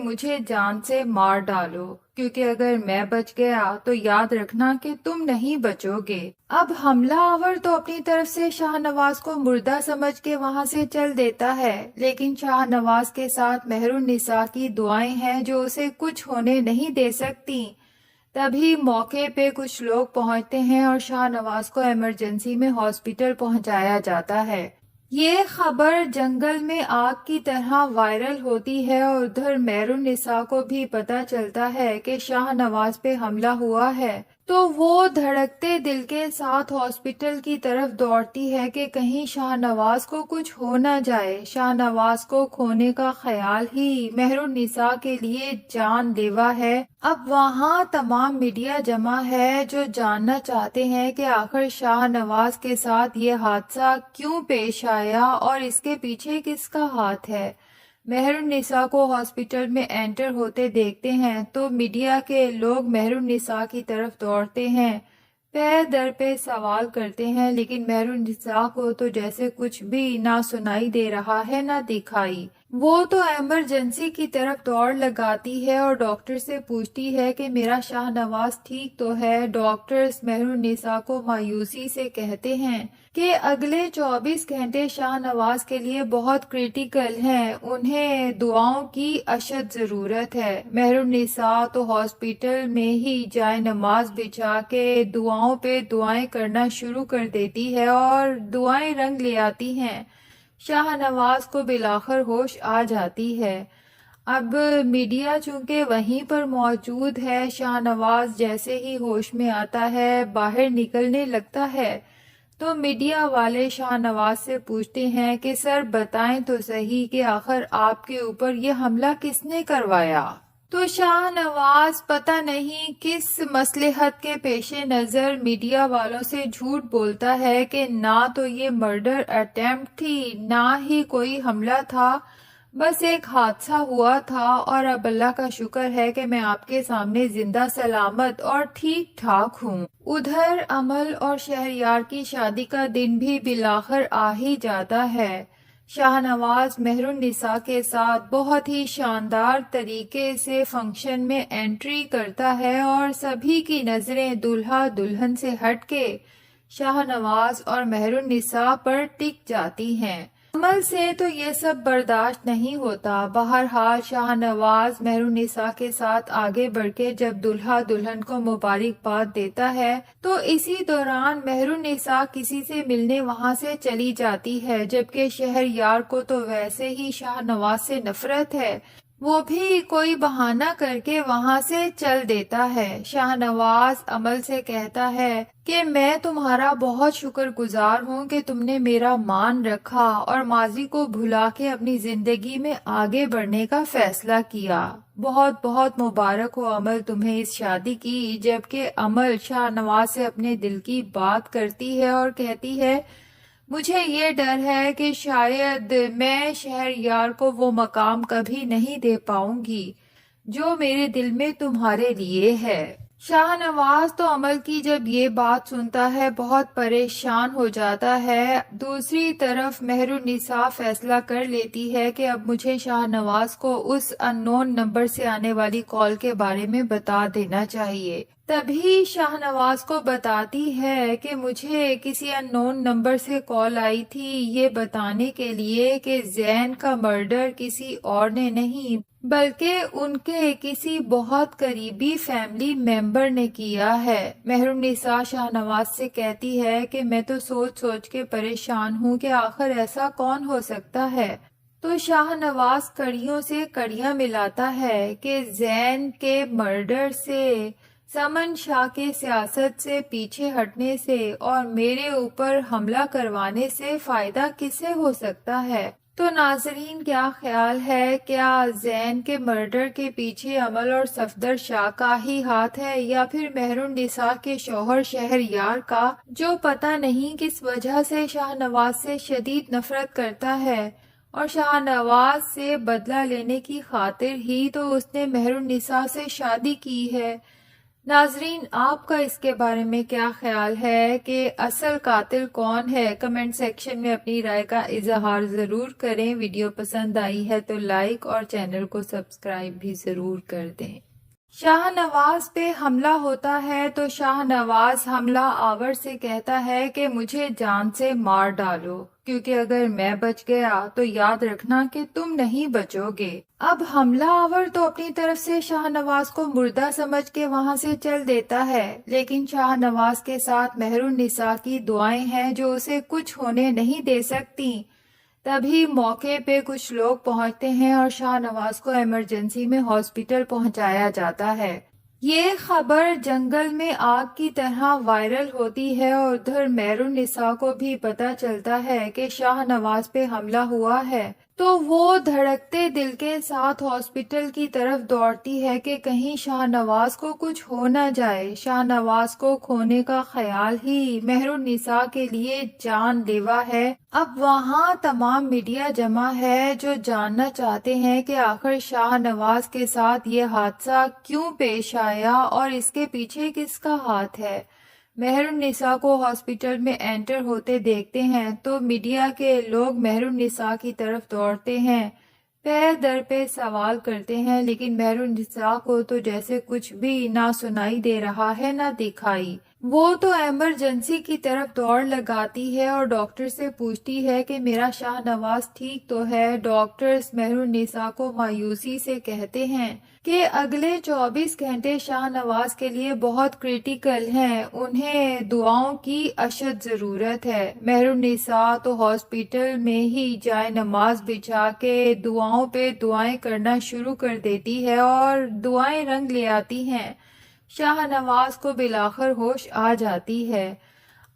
مجھے جان سے مار ڈالو، کیونکہ اگر میں بچ گیا تو یاد رکھنا کہ تم نہیں بچو گے۔ اب حملہ آور تو اپنی طرف سے شاہ نواز کو مردہ سمجھ کے وہاں سے چل دیتا ہے، لیکن شاہ نواز کے ساتھ مہر النساء کی دعائیں ہیں جو اسے کچھ ہونے نہیں دے سکتی۔ تبھی موقع پہ کچھ لوگ پہنچتے ہیں اور شاہ نواز کو ایمرجنسی میں ہاسپٹل پہنچایا جاتا ہے۔ یہ خبر جنگل میں آگ کی طرح وائرل ہوتی ہے اور ادھر مہر النساء کو بھی پتہ چلتا ہے کہ شاہ نواز پہ حملہ ہوا ہے، تو وہ دھڑکتے دل کے ساتھ ہاسپٹل کی طرف دوڑتی ہے کہ کہیں شاہ نواز کو کچھ ہو نہ جائے۔ شاہ نواز کو کھونے کا خیال ہی مہر النساء کے لیے جان لیوا ہے۔ اب وہاں تمام میڈیا جمع ہے جو جاننا چاہتے ہیں کہ آخر شاہ نواز کے ساتھ یہ حادثہ کیوں پیش آیا اور اس کے پیچھے کس کا ہاتھ ہے۔ مہر النساء کو ہاسپٹل میں انٹر ہوتے دیکھتے ہیں تو میڈیا کے لوگ مہر النساء کی طرف دوڑتے ہیں، پے در پہ سوال کرتے ہیں، لیکن مہر النساء کو تو جیسے کچھ بھی نہ سنائی دے رہا ہے نہ دکھائی۔ وہ تو ایمرجنسی کی طرف دوڑ لگاتی ہے اور ڈاکٹر سے پوچھتی ہے کہ میرا شاہ نواز ٹھیک تو ہے۔ ڈاکٹرز مہر النساء کو مایوسی سے کہتے ہیں کہ اگلے 24 گھنٹے شاہ نواز کے لیے بہت کریٹیکل ہیں، انہیں دعاؤں کی اشد ضرورت ہے۔ مہر النساء تو ہاسپٹل میں ہی جائے نماز بچھا کے دعاؤں پہ دعائیں کرنا شروع کر دیتی ہے اور دعائیں رنگ لے آتی ہیں۔ شاہ نواز کو بالآخر ہوش آ جاتی ہے۔ اب میڈیا چونکہ وہیں پر موجود ہے، شاہ نواز جیسے ہی ہوش میں آتا ہے، باہر نکلنے لگتا ہے تو میڈیا والے شاہ نواز سے پوچھتے ہیں کہ سر بتائیں تو صحیح کہ آخر آپ کے اوپر یہ حملہ کس نے کروایا؟ تو شاہ نواز پتہ نہیں کس مصلحت کے پیش نظر میڈیا والوں سے جھوٹ بولتا ہے کہ نہ تو یہ مرڈر اٹیمپٹ تھی نہ ہی کوئی حملہ تھا، بس ایک حادثہ ہوا تھا اور اب اللہ کا شکر ہے کہ میں آپ کے سامنے زندہ سلامت اور ٹھیک ٹھاک ہوں۔ ادھر امل اور شہریار کی شادی کا دن بھی بالآخر آ ہی جاتا ہے۔ شاہ نواز مہر النساء کے ساتھ بہت ہی شاندار طریقے سے فنکشن میں انٹری کرتا ہے اور سبھی کی نظریں دولہا دلہن سے ہٹ کے شاہ نواز اور مہر النساء پر ٹک جاتی ہیں۔ عمل سے تو یہ سب برداشت نہیں ہوتا۔ بہرحال شاہ نواز مہر النساء کے ساتھ آگے بڑھ کے جب دلہا دلہن کو مبارکباد دیتا ہے تو اسی دوران مہر النساء کسی سے ملنے وہاں سے چلی جاتی ہے، جبکہ شہریار کو تو ویسے ہی شاہ نواز سے نفرت ہے، وہ بھی کوئی بہانہ کر کے وہاں سے چل دیتا ہے۔ شاہ نواز عمل سے کہتا ہے کہ میں تمہارا بہت شکر گزار ہوں کہ تم نے میرا مان رکھا اور ماضی کو بھلا کے اپنی زندگی میں آگے بڑھنے کا فیصلہ کیا۔ بہت بہت مبارک ہو عمل تمہیں اس شادی کی۔ جبکہ عمل شاہ نواز سے اپنے دل کی بات کرتی ہے اور کہتی ہے مجھے یہ ڈر ہے کہ شاید میں شہریار کو وہ مقام کبھی نہیں دے پاؤں گی جو میرے دل میں تمہارے لیے ہے۔ شاہ نواز تو عمل کی جب یہ بات سنتا ہے بہت پریشان ہو جاتا ہے۔ دوسری طرف مہر النساء فیصلہ کر لیتی ہے کہ اب مجھے شاہ نواز کو اس ان نون نمبر سے آنے والی کال کے بارے میں بتا دینا چاہیے۔ تبھی شاہ نواز کو بتاتی ہے کہ مجھے کسی ان نون نمبر سے کال آئی تھی یہ بتانے کے لیے کہ زین کا مرڈر کسی اور نے نہیں بلکہ ان کے کسی بہت قریبی فیملی ممبر نے کیا ہے۔ مہر النساء شاہ نواز سے کہتی ہے کہ میں تو سوچ سوچ کے پریشان ہوں کہ آخر ایسا کون ہو سکتا ہے۔ تو شاہ نواز کڑیوں سے کڑیاں ملاتا ہے کہ زین کے مرڈر سے، سمن شاہ کے سیاست سے پیچھے ہٹنے سے اور میرے اوپر حملہ کروانے سے فائدہ کسے ہو سکتا ہے۔ تو ناظرین کیا خیال ہے، کیا زین کے مرڈر کے پیچھے عمل اور صفدر شاہ کا ہی ہاتھ ہے یا پھر مہر النساء کے شوہر شہریار کا، جو پتہ نہیں کس وجہ سے شاہ نواز سے شدید نفرت کرتا ہے اور شاہ نواز سے بدلہ لینے کی خاطر ہی تو اس نے مہر النساء سے شادی کی ہے۔ ناظرین، آپ کا اس کے بارے میں کیا خیال ہے کہ اصل قاتل کون ہے؟ کمنٹ سیکشن میں اپنی رائے کا اظہار ضرور کریں۔ ویڈیو پسند آئی ہے تو لائک اور چینل کو سبسکرائب بھی ضرور کر دیں۔ شاہ نواز پہ حملہ ہوتا ہے تو شاہ نواز حملہ آور سے کہتا ہے کہ مجھے جان سے مار ڈالو، کیونکہ اگر میں بچ گیا تو یاد رکھنا کہ تم نہیں بچو گے۔ اب حملہ آور تو اپنی طرف سے شاہ نواز کو مردہ سمجھ کے وہاں سے چل دیتا ہے، لیکن شاہ نواز کے ساتھ مہر النساء کی دعائیں ہیں جو اسے کچھ ہونے نہیں دے سکتی۔ تبھی موقع پہ کچھ لوگ پہنچتے ہیں اور شاہ نواز کو ایمرجنسی میں ہاسپٹل پہنچایا جاتا ہے۔ یہ خبر جنگل میں آگ کی طرح وائرل ہوتی ہے اور ادھر مہر النساء کو بھی پتہ چلتا ہے کہ شاہ نواز پہ حملہ ہوا ہے، تو وہ دھڑکتے دل کے ساتھ ہاسپٹل کی طرف دوڑتی ہے کہ کہیں شاہ نواز کو کچھ ہو نہ جائے۔ شاہ نواز کو کھونے کا خیال ہی مہر النساء کے لیے جان لیوا ہے۔ اب وہاں تمام میڈیا جمع ہے جو جاننا چاہتے ہیں کہ آخر شاہ نواز کے ساتھ یہ حادثہ کیوں پیش آیا اور اس کے پیچھے کس کا ہاتھ ہے۔ مہر النساء کو ہاسپٹل میں انٹر ہوتے دیکھتے ہیں تو میڈیا کے لوگ مہر النساء کی طرف دوڑتے ہیں، پے در پہ سوال کرتے ہیں، لیکن مہر النساء کو تو جیسے کچھ بھی نہ سنائی دے رہا ہے نہ دکھائی۔ وہ تو ایمرجنسی کی طرف دوڑ لگاتی ہے اور ڈاکٹر سے پوچھتی ہے کہ میرا شاہ نواز ٹھیک تو ہے۔ ڈاکٹرز مہر النساء کو مایوسی سے کہتے ہیں کہ اگلے 24 گھنٹے شاہ نواز کے لیے بہت کریٹیکل ہیں، انہیں دعاؤں کی اشد ضرورت ہے۔ مہر النساء تو ہاسپٹل میں ہی جائے نماز بچھا کے دعاؤں پہ دعائیں کرنا شروع کر دیتی ہے اور دعائیں رنگ لے آتی ہیں۔ شاہ نواز کو بالآخر ہوش آ جاتی ہے۔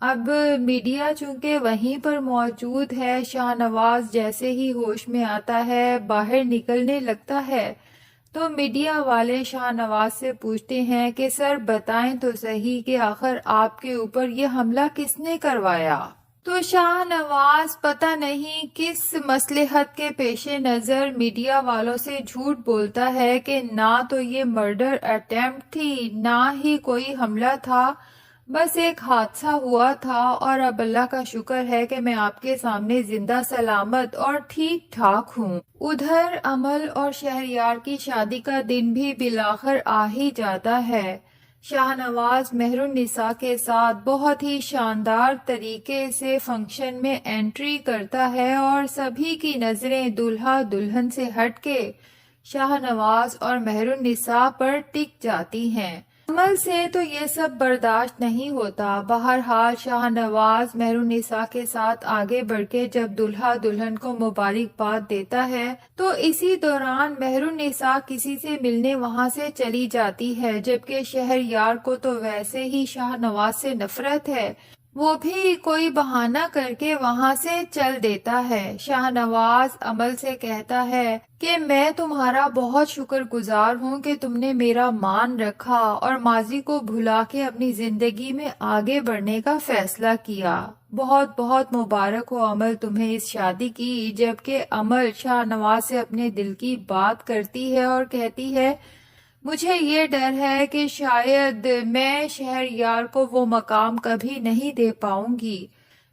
اب میڈیا چونکہ وہیں پر موجود ہے، شاہ نواز جیسے ہی ہوش میں آتا ہے، باہر نکلنے لگتا ہے تو میڈیا والے شاہ نواز سے پوچھتے ہیں کہ سر بتائیں تو صحیح کہ آخر آپ کے اوپر یہ حملہ کس نے کروایا؟ تو شاہ نواز پتہ نہیں کس مصلحت کے پیش نظر میڈیا والوں سے جھوٹ بولتا ہے کہ نہ تو یہ مرڈر اٹیمپٹ تھی، نہ ہی کوئی حملہ تھا، بس ایک حادثہ ہوا تھا اور اب اللہ کا شکر ہے کہ میں آپ کے سامنے زندہ سلامت اور ٹھیک ٹھاک ہوں۔ ادھر امل اور شہریار کی شادی کا دن بھی بالآخر آ ہی جاتا ہے۔ شاہ نواز مہر النساء کے ساتھ بہت ہی شاندار طریقے سے فنکشن میں انٹری کرتا ہے اور سبھی کی نظریں دولہا دلہن سے ہٹ کے شاہ نواز اور مہر النساء پر ٹک جاتی ہیں۔ عمل سے تو یہ سب برداشت نہیں ہوتا۔ بہرحال شاہ نواز مہر النساء کے ساتھ آگے بڑھ کے جب دلہا دلہن کو مبارکباد دیتا ہے تو اسی دوران مہر النساء کسی سے ملنے وہاں سے چلی جاتی ہے، جبکہ شہریار کو تو ویسے ہی شاہ نواز سے نفرت ہے، وہ بھی کوئی بہانہ کر کے وہاں سے چل دیتا ہے۔ شاہ نواز عمل سے کہتا ہے کہ میں تمہارا بہت شکر گزار ہوں کہ تم نے میرا مان رکھا اور ماضی کو بھلا کے اپنی زندگی میں آگے بڑھنے کا فیصلہ کیا۔ بہت بہت مبارک ہو عمل تمہیں اس شادی کی۔ جبکہ عمل شاہ نواز سے اپنے دل کی بات کرتی ہے اور کہتی ہے مجھے یہ ڈر ہے کہ شاید میں شہریار کو وہ مقام کبھی نہیں دے پاؤں گی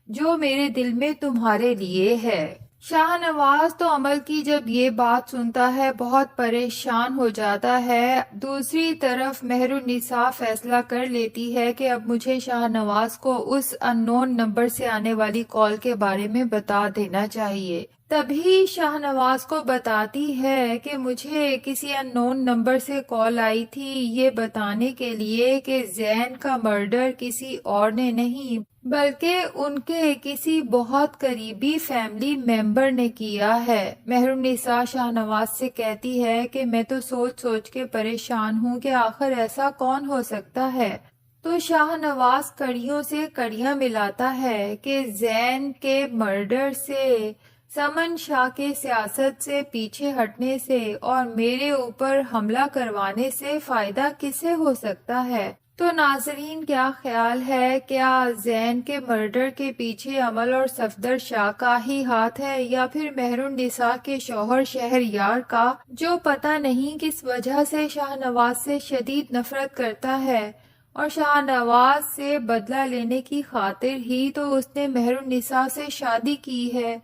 جو میرے دل میں تمہارے لیے ہے۔ شاہ نواز تو عمل کی جب یہ بات سنتا ہے بہت پریشان ہو جاتا ہے۔ دوسری طرف مہر النساء فیصلہ کر لیتی ہے کہ اب مجھے شاہ نواز کو اس ان نون نمبر سے آنے والی کال کے بارے میں بتا دینا چاہیے۔ تبھی شاہ نواز کو بتاتی ہے کہ مجھے کسی ان نون نمبر سے کال آئی تھی یہ بتانے کے لیے کہ زین کا مرڈر کسی اور نے نہیں بلکہ ان کے کسی بہت قریبی فیملی ممبر نے کیا ہے۔ مہر النساء شاہ نواز سے کہتی ہے کہ میں تو سوچ سوچ کے پریشان ہوں کہ آخر ایسا کون ہو سکتا ہے۔ تو شاہ نواز کڑیوں سے کڑیاں ملاتا ہے کہ زین کے مرڈر سے، سمن شاہ کے سیاست سے پیچھے ہٹنے سے اور میرے اوپر حملہ کروانے سے فائدہ کسے ہو سکتا ہے۔ تو ناظرین کیا خیال ہے، کیا زین کے مرڈر کے پیچھے امل اور صفدر شاہ کا ہی ہاتھ ہے یا پھر مہر النساء کے شوہر شہریار کا، جو پتہ نہیں کس وجہ سے شاہ نواز سے شدید نفرت کرتا ہے اور شاہ نواز سے بدلہ لینے کی خاطر ہی تو اس نے مہر النساء سے شادی کی ہے؟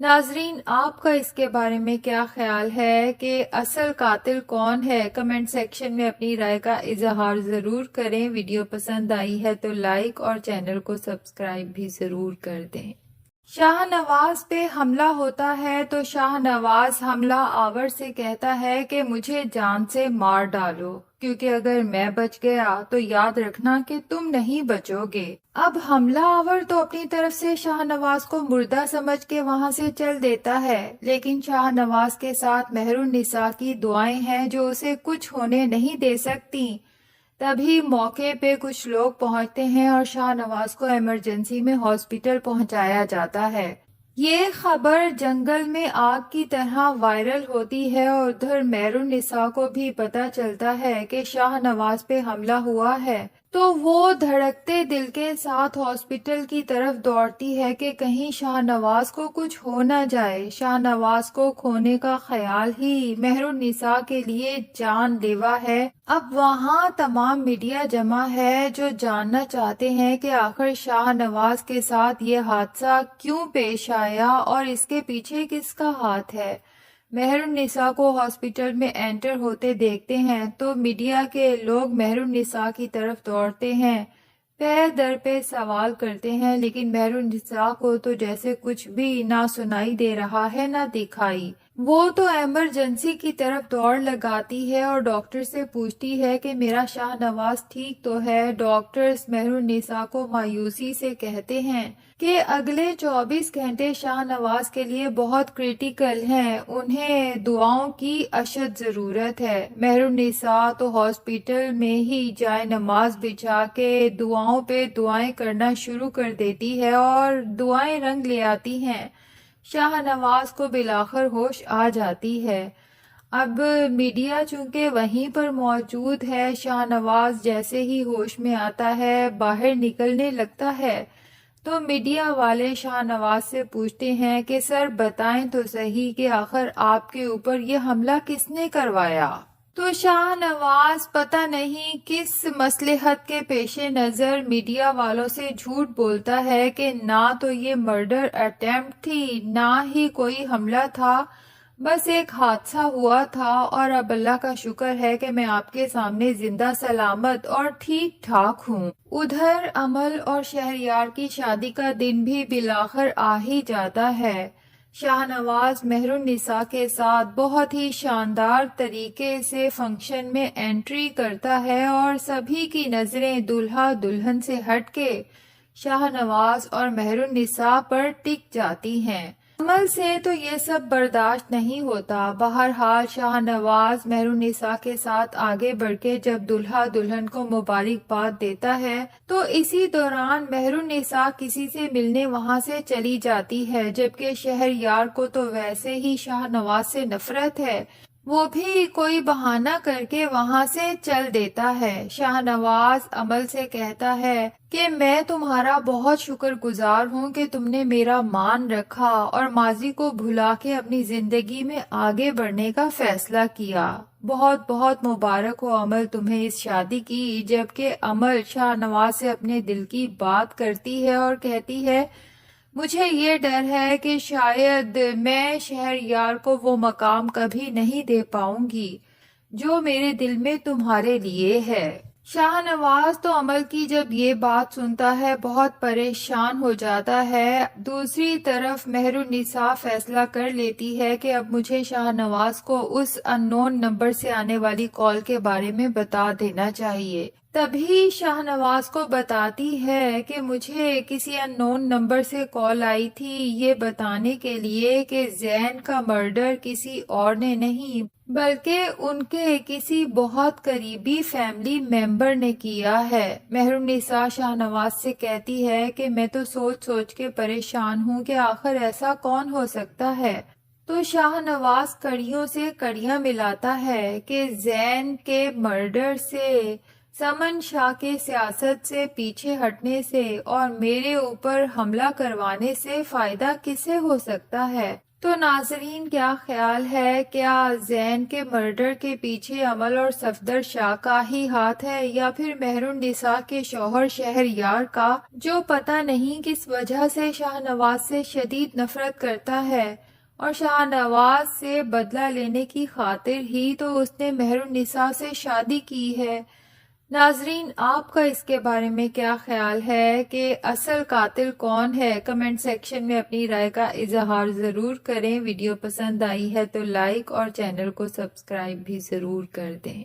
ناظرین آپ کا اس کے بارے میں کیا خیال ہے کہ اصل قاتل کون ہے؟ کمنٹ سیکشن میں اپنی رائے کا اظہار ضرور کریں۔ ویڈیو پسند آئی ہے تو لائک اور چینل کو سبسکرائب بھی ضرور کر دیں۔ شاہ نواز پہ حملہ ہوتا ہے تو شاہ نواز حملہ آور سے کہتا ہے کہ مجھے جان سے مار ڈالو، کیونکہ اگر میں بچ گیا تو یاد رکھنا کہ تم نہیں بچو گے۔ اب حملہ آور تو اپنی طرف سے شاہ نواز کو مردہ سمجھ کے وہاں سے چل دیتا ہے، لیکن شاہ نواز کے ساتھ مہر النساء کی دعائیں ہیں جو اسے کچھ ہونے نہیں دے سکتی۔ تبھی موقع پہ کچھ لوگ پہنچتے ہیں اور شاہ نواز کو ایمرجنسی میں ہاسپٹل پہنچایا جاتا ہے۔ یہ خبر جنگل میں آگ کی طرح وائرل ہوتی ہے اور ادھر مہر النساء کو بھی پتہ چلتا ہے کہ شاہ نواز پہ حملہ ہوا ہے، تو وہ دھڑکتے دل کے ساتھ ہاسپٹل کی طرف دوڑتی ہے کہ کہیں شاہ نواز کو کچھ ہو نہ جائے۔ شاہ نواز کو کھونے کا خیال ہی مہر النساء کے لیے جان لیوا ہے۔ اب وہاں تمام میڈیا جمع ہے جو جاننا چاہتے ہیں کہ آخر شاہ نواز کے ساتھ یہ حادثہ کیوں پیش آیا اور اس کے پیچھے کس کا ہاتھ ہے۔ مہر النساء کو ہاسپٹل میں انٹر ہوتے دیکھتے ہیں تو میڈیا کے لوگ مہر النساء کی طرف دوڑتے ہیں، پے در پہ سوال کرتے ہیں، لیکن مہر النساء کو تو جیسے کچھ بھی نہ سنائی دے رہا ہے نہ دکھائی۔ وہ تو ایمرجنسی کی طرف دوڑ لگاتی ہے اور ڈاکٹر سے پوچھتی ہے کہ میرا شاہ نواز ٹھیک تو ہے۔ ڈاکٹرز مہر النساء کو مایوسی سے کہتے ہیں کہ اگلے 24 گھنٹے شاہ نواز کے لیے بہت کریٹیکل ہیں، انہیں دعاؤں کی اشد ضرورت ہے۔ مہر النساء تو ہاسپٹل میں ہی جائے نماز بچھا کے دعاؤں پہ دعائیں کرنا شروع کر دیتی ہے اور دعائیں رنگ لے آتی ہیں۔ شاہ نواز کو بالآخر ہوش آ جاتی ہے۔ اب میڈیا چونکہ وہیں پر موجود ہے، شاہ نواز جیسے ہی ہوش میں آتا ہے، باہر نکلنے لگتا ہے تو میڈیا والے شاہ نواز سے پوچھتے ہیں کہ سر بتائیں تو صحیح کہ آخر آپ کے اوپر یہ حملہ کس نے کروایا؟ تو شاہ نواز پتہ نہیں کس مصلحت کے پیش نظر میڈیا والوں سے جھوٹ بولتا ہے کہ نہ تو یہ مرڈر اٹیمپٹ تھی نہ ہی کوئی حملہ تھا، بس ایک حادثہ ہوا تھا اور اب اللہ کا شکر ہے کہ میں آپ کے سامنے زندہ سلامت اور ٹھیک ٹھاک ہوں۔ ادھر امل اور شہریار کی شادی کا دن بھی بالآخر آ ہی جاتا ہے۔ شاہ نواز مہر النساء کے ساتھ بہت ہی شاندار طریقے سے فنکشن میں انٹری کرتا ہے اور سبھی کی نظریں دلہا دلہن سے ہٹ کے شاہ نواز اور مہر النساء پر ٹک جاتی ہیں۔ عمل سے تو یہ سب برداشت نہیں ہوتا۔ بہرحال شاہ نواز مہر النساء کے ساتھ آگے بڑھ کے جب دلہا دلہن کو مبارکباد دیتا ہے تو اسی دوران مہر النساء کسی سے ملنے وہاں سے چلی جاتی ہے، جبکہ شہریار کو تو ویسے ہی شاہ نواز سے نفرت ہے، وہ بھی کوئی بہانہ کر کے وہاں سے چل دیتا ہے۔ شاہ نواز عمل سے کہتا ہے کہ میں تمہارا بہت شکر گزار ہوں کہ تم نے میرا مان رکھا اور ماضی کو بھلا کے اپنی زندگی میں آگے بڑھنے کا فیصلہ کیا۔ بہت بہت مبارک ہو عمل تمہیں اس شادی کی۔ جبکہ عمل شاہ نواز سے اپنے دل کی بات کرتی ہے اور کہتی ہے مجھے یہ ڈر ہے کہ شاید میں شہریار کو وہ مقام کبھی نہیں دے پاؤں گی جو میرے دل میں تمہارے لیے ہے۔ شاہ نواز تو عمل کی جب یہ بات سنتا ہے بہت پریشان ہو جاتا ہے۔ دوسری طرف مہر النساء فیصلہ کر لیتی ہے کہ اب مجھے شاہ نواز کو اس ان نون نمبر سے آنے والی کال کے بارے میں بتا دینا چاہیے۔ تبھی شاہ نواز کو بتاتی ہے کہ مجھے کسی ان نون نمبر سے کال آئی تھی یہ بتانے کے لیے کہ زین کا مرڈر کسی اور نے نہیں بلکہ ان کے کسی بہت قریبی فیملی ممبر نے کیا ہے۔ مہر النساء شاہ نواز سے کہتی ہے کہ میں تو سوچ سوچ کے پریشان ہوں کہ آخر ایسا کون ہو سکتا ہے۔ تو شاہ نواز کڑیوں سے کڑیاں ملاتا ہے کہ زین کے مرڈر سے سمن شاہ کے سیاست سے پیچھے ہٹنے سے اور میرے اوپر حملہ کروانے سے فائدہ کسے ہو سکتا ہے؟ تو ناظرین، کیا خیال ہے، کیا زین کے مرڈر کے پیچھے عمل اور صفدر شاہ کا ہی ہاتھ ہے، یا پھر مہر النساء کے شوہر شہریار کا، جو پتہ نہیں کس وجہ سے شاہ نواز سے شدید نفرت کرتا ہے، اور شاہ نواز سے بدلہ لینے کی خاطر ہی تو اس نے مہر النساء سے شادی کی ہے؟ ناظرین، آپ کا اس کے بارے میں کیا خیال ہے کہ اصل قاتل کون ہے؟ کمنٹ سیکشن میں اپنی رائے کا اظہار ضرور کریں۔ ویڈیو پسند آئی ہے تو لائک اور چینل کو سبسکرائب بھی ضرور کر دیں۔